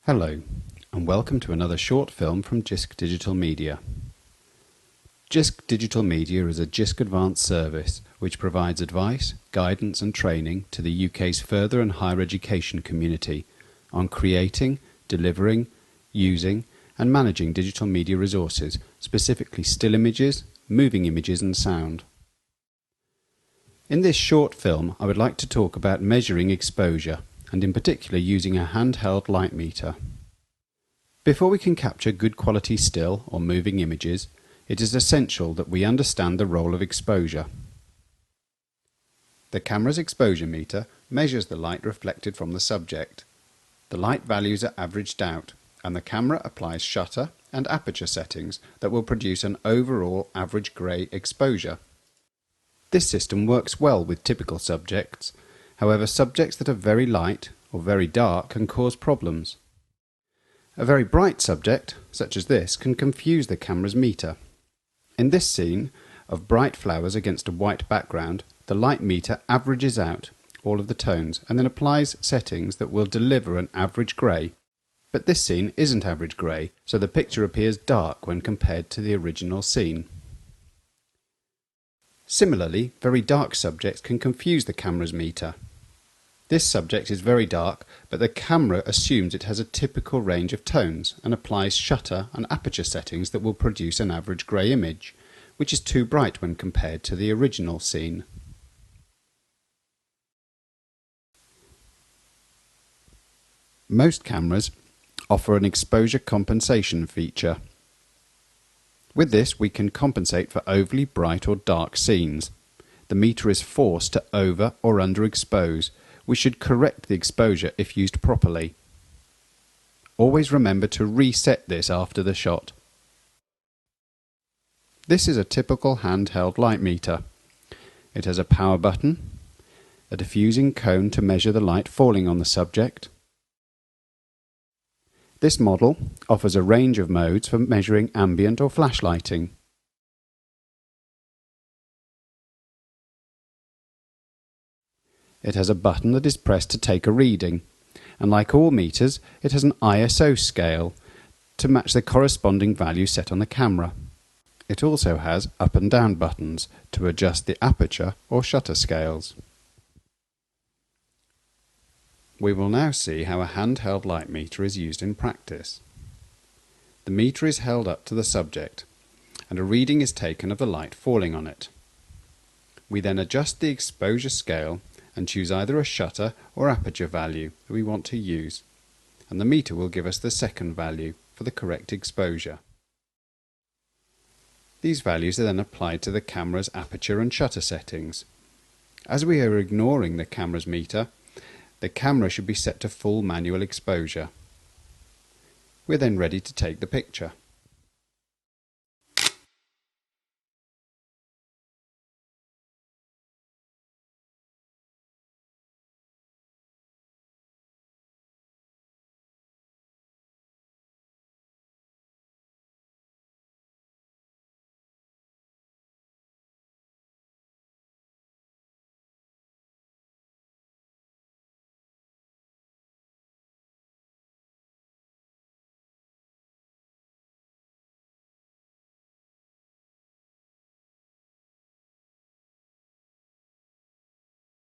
Hello, and welcome to another short film from JISC Digital Media. JISC Digital Media is a JISC Advanced service which provides advice, guidance and training to the UK's further and higher education community on creating, delivering, using and managing digital media resources, specifically still images, moving images and sound. In this short film, I would like to talk about measuring exposure, and in particular using a handheld light meter. Before we can capture good quality still or moving images, it is essential that we understand the role of exposure. The camera's exposure meter measures the light reflected from the subject. The light values are averaged out, and the camera applies shutter and aperture settings that will produce an overall average grey exposure. This system works well with typical subjects. However, subjects that are very light or very dark can cause problems. A very bright subject, such as this, can confuse the camera's meter. In this scene of bright flowers against a white background, the light meter averages out all of the tones and then applies settings that will deliver an average grey. But this scene isn't average grey, so the picture appears dark when compared to the original scene. Similarly, very dark subjects can confuse the camera's meter. This subject is very dark, but the camera assumes it has a typical range of tones and applies shutter and aperture settings that will produce an average grey image, which is too bright when compared to the original scene. Most cameras offer an exposure compensation feature. With this, we can compensate for overly bright or dark scenes. The meter is forced to over or underexpose. We should correct the exposure if used properly. Always remember to reset this after the shot. This is a typical handheld light meter. It has a power button, a diffusing cone to measure the light falling on the subject. This model offers a range of modes for measuring ambient or flash lighting. It has a button that is pressed to take a reading, and like all meters, it has an ISO scale to match the corresponding value set on the camera. It also has up and down buttons to adjust the aperture or shutter scales. We will now see how a handheld light meter is used in practice. The meter is held up to the subject, and a reading is taken of the light falling on it. We then adjust the exposure scale and choose either a shutter or aperture value that we want to use, and the meter will give us the second value for the correct exposure. These values are then applied to the camera's aperture and shutter settings. As we are ignoring the camera's meter, the camera should be set to full manual exposure. We're then ready to take the picture.